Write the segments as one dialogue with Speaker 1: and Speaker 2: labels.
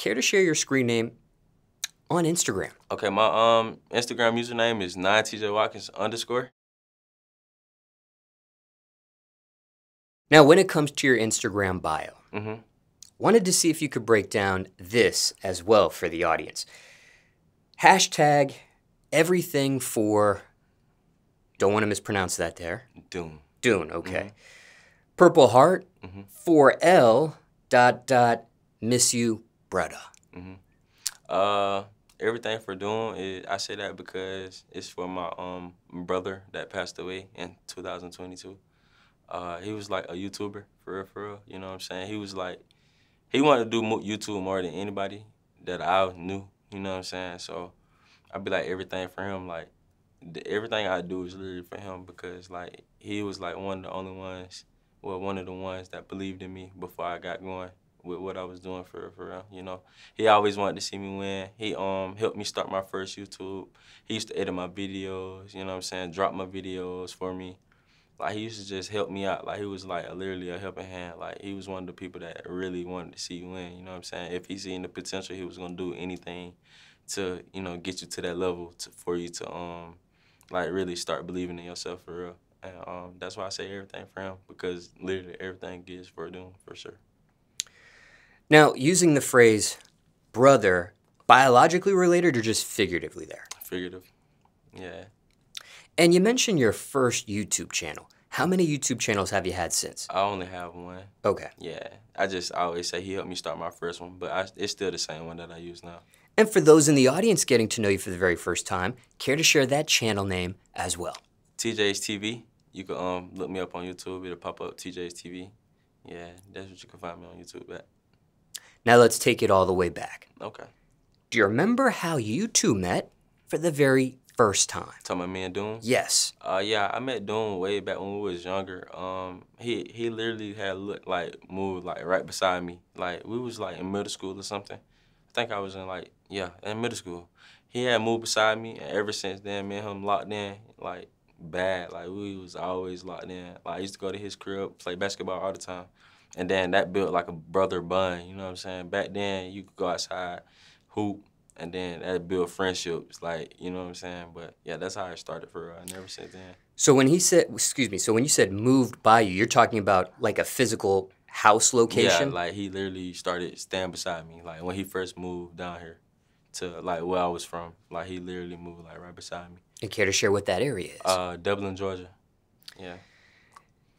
Speaker 1: care to share your screen name on Instagram?
Speaker 2: Okay, my Instagram username is 9TJWatkins _.
Speaker 1: Now, when it comes to your Instagram bio,
Speaker 2: Mm-hmm.
Speaker 1: wanted to see if you could break down this as well for the audience. Hashtag everything for, don't want to mispronounce that there.
Speaker 2: Doun.
Speaker 1: Doun, okay. Purple heart, 4L, ... miss you, brother.
Speaker 2: Everything for Doun is, I say that because it's for my brother that passed away in 2022. He was like a YouTuber, for real, you know what I'm saying? He was like, he wanted to do YouTube more than anybody that I knew, you know what I'm saying? So I'd be like everything for him, like everything I do is literally for him because like he was like one of the only ones, well, one of the ones that believed in me before I got going with what I was doing for real, you know. He always wanted to see me win. He helped me start my first YouTube. He used to edit my videos, you know what I'm saying, drop my videos for me. Like, he used to just help me out. Like, he was, like, literally a helping hand. Like, he was one of the people that really wanted to see you win, you know what I'm saying? If he seen the potential, he was going to do anything to, you know, get you to that level for you to, like, really start believing in yourself for real. And that's why I say everything for him, because literally everything is for Doun, for sure.
Speaker 1: Now, using the phrase brother, biologically related or just figuratively there?
Speaker 2: Figurative, yeah.
Speaker 1: And you mentioned your first YouTube channel. How many YouTube channels have you had since?
Speaker 2: I only have one.
Speaker 1: Okay.
Speaker 2: Yeah, I always say he helped me start my first one, but it's still the same one that I use now.
Speaker 1: And for those in the audience getting to know you for the very first time, care to share that channel name as well?
Speaker 2: TJ's TV. You can look me up on YouTube. It'll pop up, TJ's TV. Yeah, that's what you can find me on YouTube at.
Speaker 1: Now let's take it all the way back.
Speaker 2: Okay.
Speaker 1: Do you remember how you two met for the very first time?
Speaker 2: Talking about me and Doun?
Speaker 1: Yes.
Speaker 2: Yeah, I met Doun way back when we was younger. He literally had moved like right beside me. Like, we was like in middle school or something. I think I was in in middle school. He had moved beside me, and ever since then, me and him locked in like bad. Like, we was always locked in. Like, I used to go to his crib, play basketball all the time. And then that built like a brother bond, you know what I'm saying? Back then, you could go outside, hoop, and then that built friendships, like, you know what I'm saying? But yeah, that's how it started for real. I never since then.
Speaker 1: So when he said, so when you said moved by you, you're talking about like a physical house location?
Speaker 2: Yeah, like he literally started staying beside me. Like when he first moved down here to like where I was from, like he literally moved like right beside me.
Speaker 1: And care to share what that area is?
Speaker 2: Dublin, Georgia. Yeah.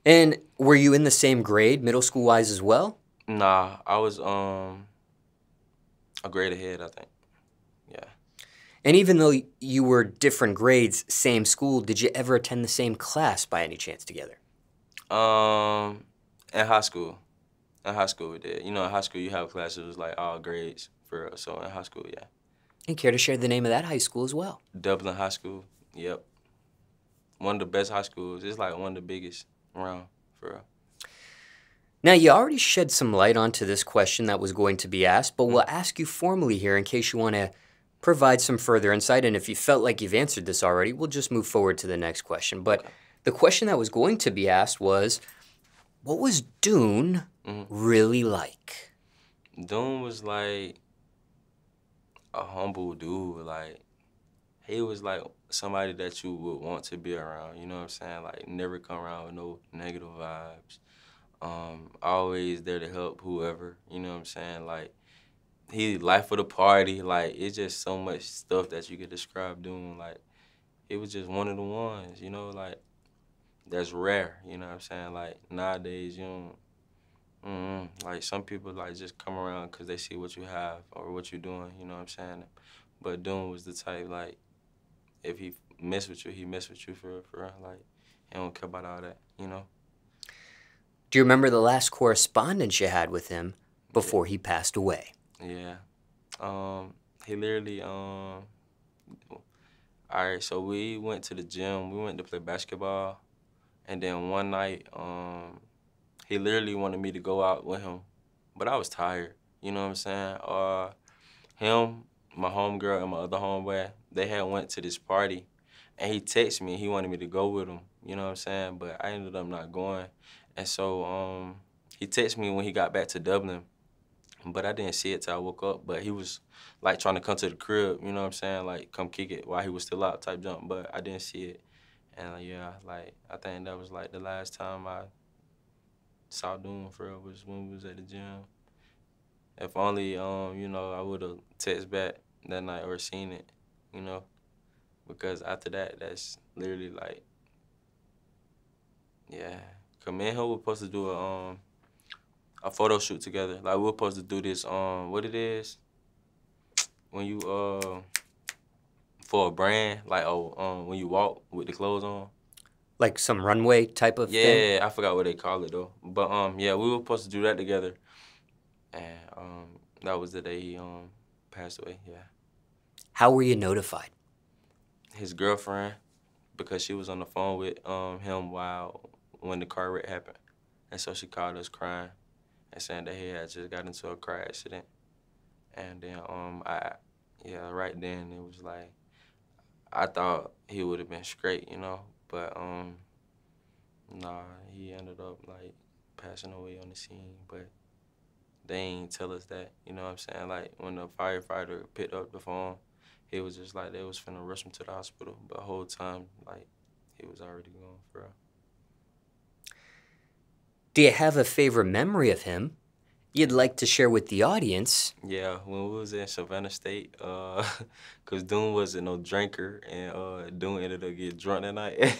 Speaker 1: And were you in the same grade, middle school wise as well?
Speaker 2: Nah, I was a grade ahead, I think. Yeah.
Speaker 1: And even though you were different grades, same school, did you ever attend the same class by any chance together?
Speaker 2: In high school. In high school we did. You know, in high school you have classes like all grades for real. So in high school, yeah.
Speaker 1: And care to share the name of that high school as well?
Speaker 2: Dublin High School. Yep. One of the best high schools. It's like one of the biggest around for real.
Speaker 1: Now, you already shed some light onto this question that was going to be asked, but we'll ask you formally here in case you want to provide some further insight. And if you felt like you've answered this already, we'll just move forward to the next question. But the question that was going to be asked was, what was Doun really like?
Speaker 2: Doun was like a humble dude. Like, he was like somebody that you would want to be around, you know what I'm saying? Like, never come around with no negative vibes. Always there to help whoever, you know what I'm saying? Like, he life of the party. Like, it's just so much stuff that you could describe Doun. Like, it was just one of the ones, you know, like, that's rare, you know what I'm saying? Like, nowadays, you don't, like, some people, like, just come around because they see what you have or what you're doing, you know what I'm saying? But Doun was the type, like, if he mess with you, he mess with you for real. Like, he don't care about all that, you know?
Speaker 1: Do you remember the last correspondence you had with him before he passed away?
Speaker 2: Yeah. He literally, all right, so we went to the gym. We went to play basketball. And then one night, he literally wanted me to go out with him. But I was tired, you know what I'm saying? Him, my homegirl, and my other homeboy, they had went to this party. And he texted me, he wanted me to go with him, you know what I'm saying? But I ended up not going. And so he texted me when he got back to Dublin. but I didn't see it till I woke up. But he was like trying to come to the crib, you know what I'm saying? Like come kick it while he was still out type jump, but I didn't see it. And yeah, like I think that was like the last time I saw Doun for real was when we was at the gym. If only you know, I would have texted back that night or seen it, you know, because after that, that's literally like, yeah. Cause me and him were supposed to do a photo shoot together. Like we were supposed to do this what it is when you for a brand, like when you walk with the clothes on.
Speaker 1: Like some runway type of thing?
Speaker 2: Yeah, I forgot what they call it though. But yeah, we were supposed to do that together, and that was the day he passed away. Yeah,
Speaker 1: How were you notified?
Speaker 2: his girlfriend, because she was on the phone with him when the car wreck happened, and so she called us crying and saying that he had just got into a car accident, and then right then it was like I thought he would have been straight, you know, but nah, he ended up like passing away on the scene, but they ain't tell us that, you know what I'm saying? Like when the firefighter picked up the phone, he was just like they was finna rush him to the hospital, but the whole time like he was already gone for real.
Speaker 1: Do you have a favorite memory of him you'd like to share with the audience?
Speaker 2: Yeah, when we was in Savannah State, cause Doun wasn't no drinker, and Doun ended up getting drunk that night.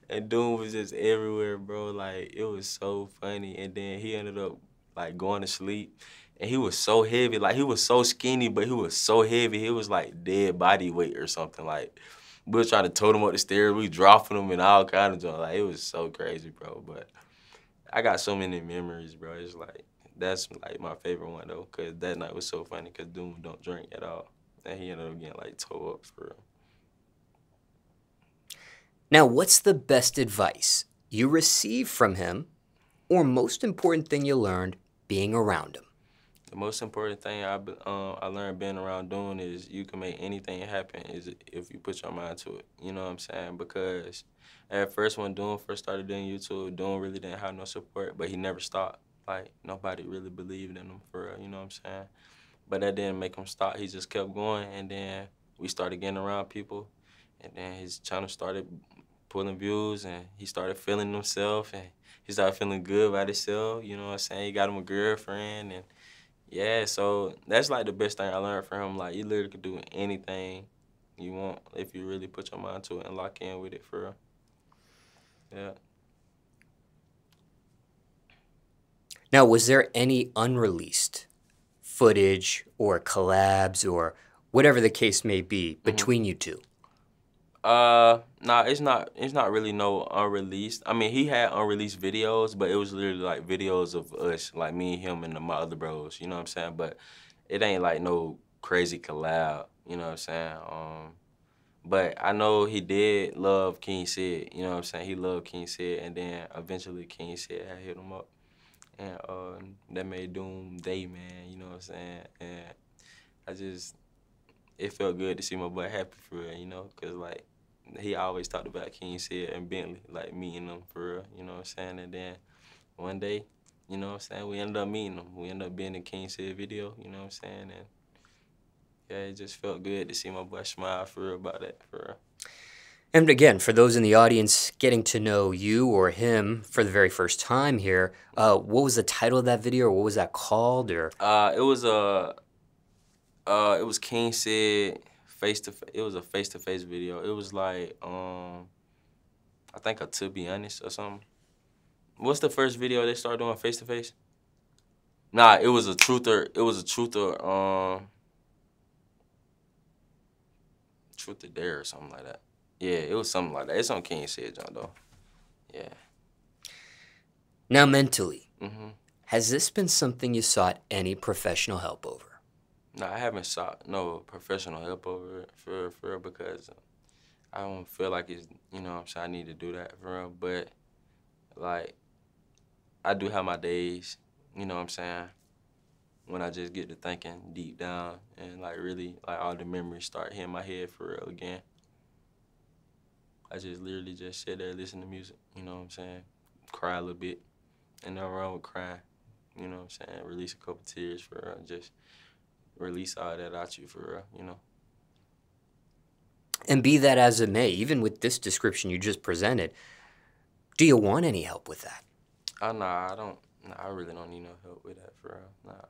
Speaker 2: And Doom was just everywhere, bro. Like, it was so funny. And then he ended up, like, going to sleep. And he was so heavy. Like, he was so skinny, but he was so heavy. He was, like, dead body weight or something. Like, we was trying to tote him up the stairs. We dropping him and all kind of junk. Like, it was so crazy, bro. But I got so many memories, bro. It's like, that's, like, my favorite one, though. Because that night was so funny because Doom don't drink at all. And he ended up getting, like, towed up for real.
Speaker 1: Now, what's the best advice you received from him, or most important thing you learned being around him?
Speaker 2: The most important thing I learned being around Doun is you can make anything happen if you put your mind to it. You know what I'm saying? Because at first when Doun first started doing YouTube, Doun really didn't have no support, but he never stopped. Like, nobody really believed in him for real, you know what I'm saying? But that didn't make him stop. He just kept going, and then we started getting around people, and then his channel started pulling views, and he started feeling himself, and he started feeling good about himself, you know what I'm saying? He got him a girlfriend, and yeah, so that's like the best thing I learned from him. Like, you literally could do anything you want if you really put your mind to it and lock in with it for real. Yeah.
Speaker 1: Now, was there any unreleased footage or collabs or whatever the case may be between you two?
Speaker 2: Nah, it's not really no unreleased. I mean, he had unreleased videos, but it was literally like videos of us, like me, him, and my other bros, you know what I'm saying? But it ain't like no crazy collab, you know what I'm saying? But I know he did love King Sid, you know what I'm saying? He loved King Sid, and then eventually King Sid had hit him up. And that made Doom day, man, you know what I'm saying? And it felt good to see my boy happy for real, you know? Because, like, he always talked about King Sid and Bentley, like, meeting them for real, you know what I'm saying? And then one day, you know what I'm saying, we ended up meeting them. We ended up being in King Sid video, you know what I'm saying? And, yeah, it just felt good to see my boy smile for real about that, for real.
Speaker 1: And again, for those in the audience getting to know you or him for the very first time here, what was the title of that video, or what was that called? Or
Speaker 2: It was King Sid it was a face-to-face video. It was like I think a To Be Honest or something. What's the first video they started doing face-to-face? Nah, it was a truther. It was a truther. Truth or Dare or something like that. Yeah, it was something like that. It's on King Sid, John, though. Yeah.
Speaker 1: Now, mentally, has this been something you sought any professional help over?
Speaker 2: No, I haven't sought no professional help over it for real because I don't feel like it's, you know what I'm saying, I need to do that for real. But, like, I do have my days, you know what I'm saying, when I just get to thinking deep down and, like, really, like, all the memories start hitting my head for real again. I just literally just sit there, listen to music, you know what I'm saying, cry a little bit. Ain't nothing wrong with crying. you know what I'm saying, release a couple tears for real, just release all that out you for real, you know.
Speaker 1: And be that as it may, even with this description you just presented, do you want any help with that?
Speaker 2: Nah, I don't. Nah, I really don't need no help with that for real. Nah.